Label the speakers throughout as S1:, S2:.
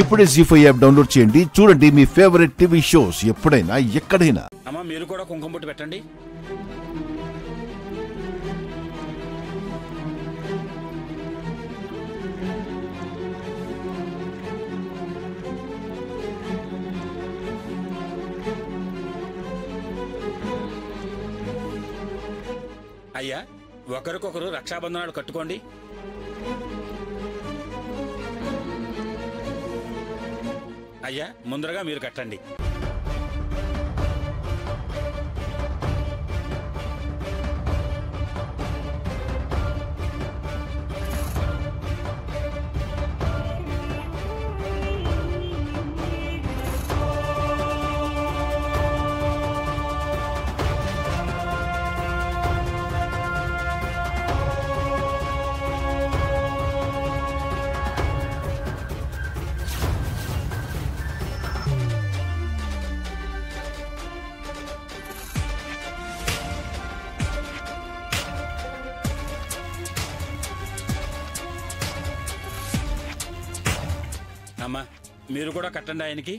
S1: ఇప్పుడే జీ5 app download చేయండి. చూడండి మీ ఫేవరెట్ టీవీ షోస్ ఎప్పుడైనా ఎక్కడైనా.
S2: అమ్మా మీరు కూడా కుంకుమ బొట్టు పెట్టండి. అయ్యా ఒకరికొకరు రక్షాబంధనాలు కట్టుకోండి. అయ్యా ముందరగా మీరు కట్టండి. అమ్మా మీరు కూడా కట్టండి ఆయనకి.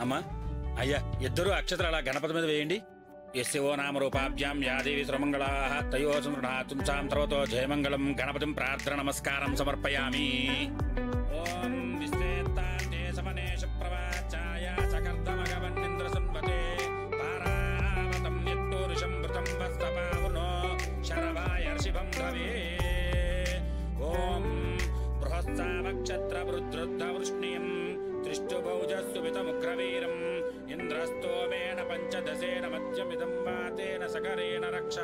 S2: అమ్మా అయ్యా ఇద్దరు అక్షతలు అలా గణపతి మీద వేయండి. యస్యో నామరూపాభ్యాం యాదేవి శ్రమంగళాః తయో సంృణాతుంసాం తర్వతో జయమంగళం గణపతిం ప్రార్థన నమస్కారం సమర్పయామి. ఓం విశ్వేత్తాంతే సమనేష ప్రవాచాయ చకర్దమగవన్నింద్ర సున్వతే పారావతం యత్తోరుషం వృతం వస్తపావనో శరవాయ శివం భవే. ఓం బృహస్సావక్షత్ర వృద్ధృద్ధ వృష్ణియం త్రిష్టుభౌజస్సువితముగ్రవీరం ఇంద్రస్తోమేన పంచదశేన మధ్యమిదం వాతేన సకరేణ రక్ష.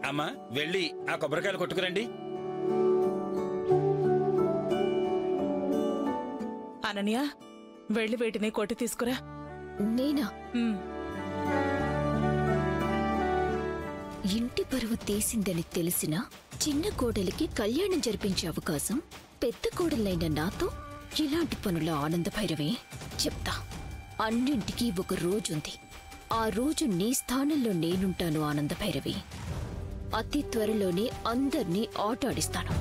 S2: అమ్మా వెళ్ళి ఆ కొబ్బరికాయలు కొట్టుకురండి.
S3: అనన్య వెళ్ళి వీటిని కొట్టి తీసుకురా.
S4: నేనా? ఇంటి పరువు తీసిందని తెలిసిన చిన్న కోడలికి కళ్యాణం జరిపించే అవకాశం పెద్ద కోడలైన నాతో ఇలాంటి పనుల ఆనంద భైరవే. చెప్తా, అన్నింటికీ ఒక రోజుంది. ఆ రోజు నీ స్థానంలో నేనుంటాను ఆనంద భైరవి. అతి త్వరలోనే అందర్నీ ఆట ఆడిస్తాను.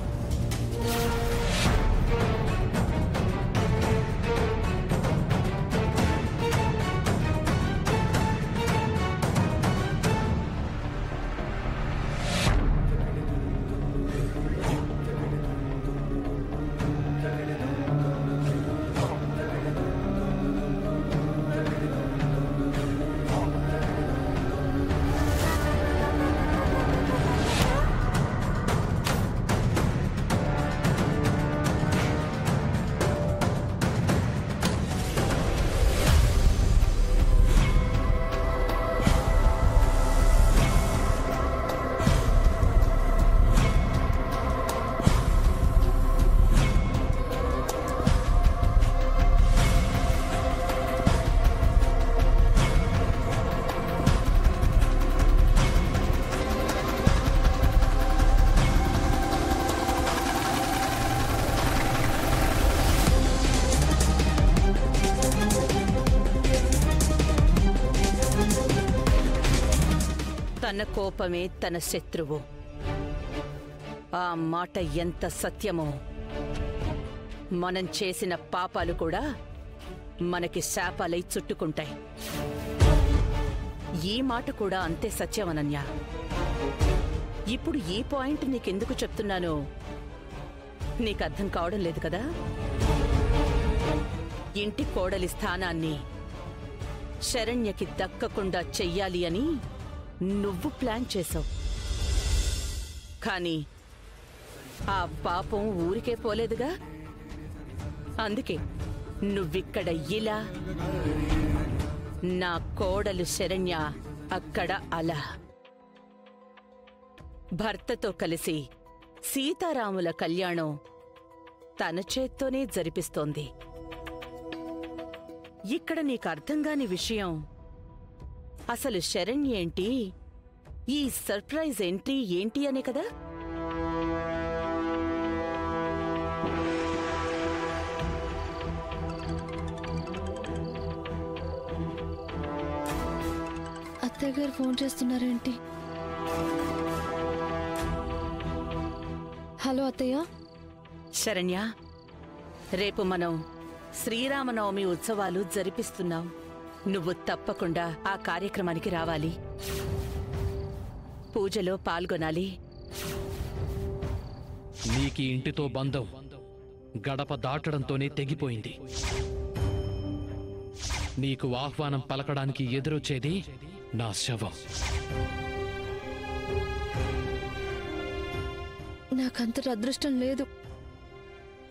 S5: తన కోపమే తన శత్రువు. ఆ మాట ఎంత సత్యమో, మనం చేసిన పాపాలు కూడా మనకి శాపాలై చుట్టుకుంటాయి. ఈ మాట కూడా అంతే సత్యం అనన్య. ఇప్పుడు ఈ పాయింట్ నీకెందుకు చెప్తున్నానో నీకు అర్థం కావడం లేదు కదా. ఇంటి కోడలి స్థానాన్ని శరణ్యకి దక్కకుండా చెయ్యాలి అని నువ్వు ప్లాన్ చేసావు. కానీ ఆ పాపం ఊరికే పోలేదుగా. అందుకే నువ్విక్కడ ఇలా నా కోడలు శరణ్య అక్కడ అలా భర్తతో కలిసి సీతారాముల కళ్యాణం తన చేత్తోనే జరిపిస్తోంది. ఇక్కడ నీకు అర్థంగాని విషయం, అసలు శరణ్య ఏంటి, ఈ సర్ప్రైజ్ ఎంట్రీ ఏంటి అనే కదా.
S6: అత్తయ్య గారు ఫోన్ చేస్తున్నారేంటి? హలో అత్తయ్య.
S5: శరణ్య, రేపు మనం శ్రీరామనవమి ఉత్సవాలు జరిపిస్తున్నాం. నువ్వు తప్పకుండా ఆ కార్యక్రమానికి రావాలి, పూజలో పాల్గొనాలి.
S7: నీకీ ఇంటితో బంధం గడప దాటడంతోనే తెగిపోయింది. నీకు ఆహ్వానం పలకడానికి ఎదురొచ్చేది నా శవం.
S6: నాకంతటి అదృష్టం లేదు,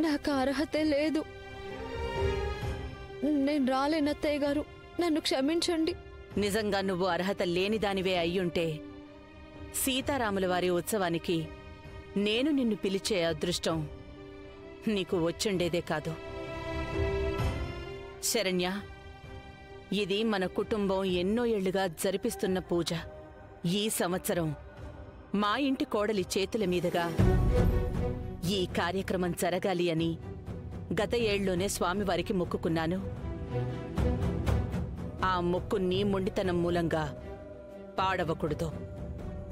S6: నాకు అర్హతే లేదు. నేను రాలేను అత్తయ్య గారు, నన్ను క్షమించండి.
S5: నిజంగా నువ్వు అర్హత లేనిదానివే అయ్యుంటే సీతారాముల వారి ఉత్సవానికి నేను నిన్ను పిలిచే అదృష్టం నీకు వచ్చుండేదే కాదు. శరణ్య, ఇది మన కుటుంబం ఎన్నో ఏళ్లుగా జరిపిస్తున్న పూజ. ఈ సంవత్సరం మా ఇంటి కోడలి చేతుల మీదుగా ఈ కార్యక్రమం జరగాలి అని గత ఏళ్లోనే స్వామివారికి మొక్కుకున్నాను. ఆ మొక్కు నీ మొండితనం మూలంగా పాడవకూడదు.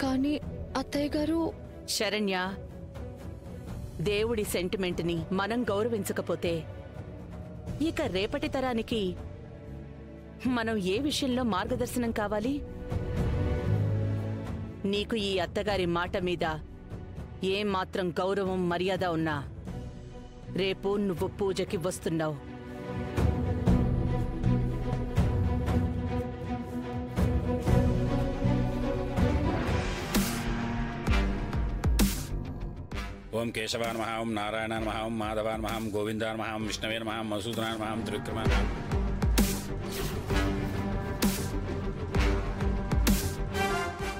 S6: కానీ అత్తయ్య గారు.
S5: శరణ్య, దేవుడి సెంటిమెంట్ని మనం గౌరవించకపోతే ఇక రేపటి తరానికి మనం ఏ విషయంలో మార్గదర్శనం కావాలి? నీకు ఈ అత్తగారి మాట మీద ఏమాత్రం గౌరవం మర్యాద ఉన్నా రేపు నువ్వు పూజకి వస్తున్నావు.
S2: ఓం కేశవాయ నమః, ఓం నారాయణాయ నమః, ఓం మాధవాయ నమః, ఓం గోవిందాయ నమః, ఓం విష్ణవే నమః, ఓం మధుసూదనాయ నమః, ఓం త్రివిక్రమాయ నమః.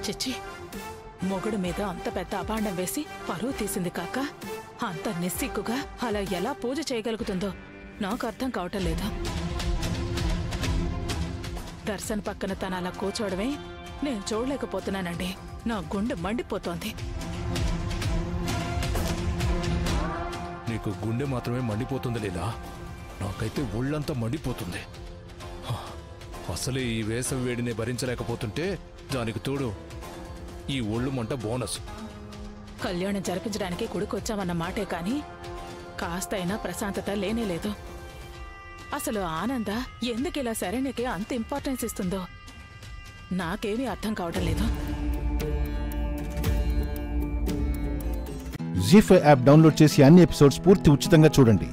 S3: చిచ్చి, మొగుడు మీద అంత పెద్ద అభాండం వేసి పరువు తీసింది కాక అంత నిస్సిగ్గుగా అలా ఎలా పూజ చేయగలుగుతుందో నాకు అర్థం కావటం లేదు. దర్శన్ పక్కన తన అలా కూర్చోవడమే నేను చూడలేకపోతున్నానండి. నా గుండె మండిపోతోంది.
S8: నీకు గుండె మాత్రమే మండిపోతుంది లేదా? నాకైతే ఒళ్ళంతా మండిపోతుంది. అసలే ఈ వేసవి వేడిని భరించలేకపోతుంటే దానికి తోడు ఈ ఒళ్ళు మంట బోనస్.
S3: కళ్యాణం జరిపించడానికి గుడికొచ్చామన్న మాటే కాని కాస్తైనా ప్రశాంతత లేనేలేదు. అసలు ఆనంద ఎందుకిలా శరణ్యకి అంత ఇంపార్టెన్స్ ఇస్తుందో నాకేమీ అర్థం కావడం లేదు.
S1: జీ5 యాప్ డౌన్లోడ్ చేసి అన్ని ఎపిసోడ్స్ పూర్తి ఉచితంగా చూడండి.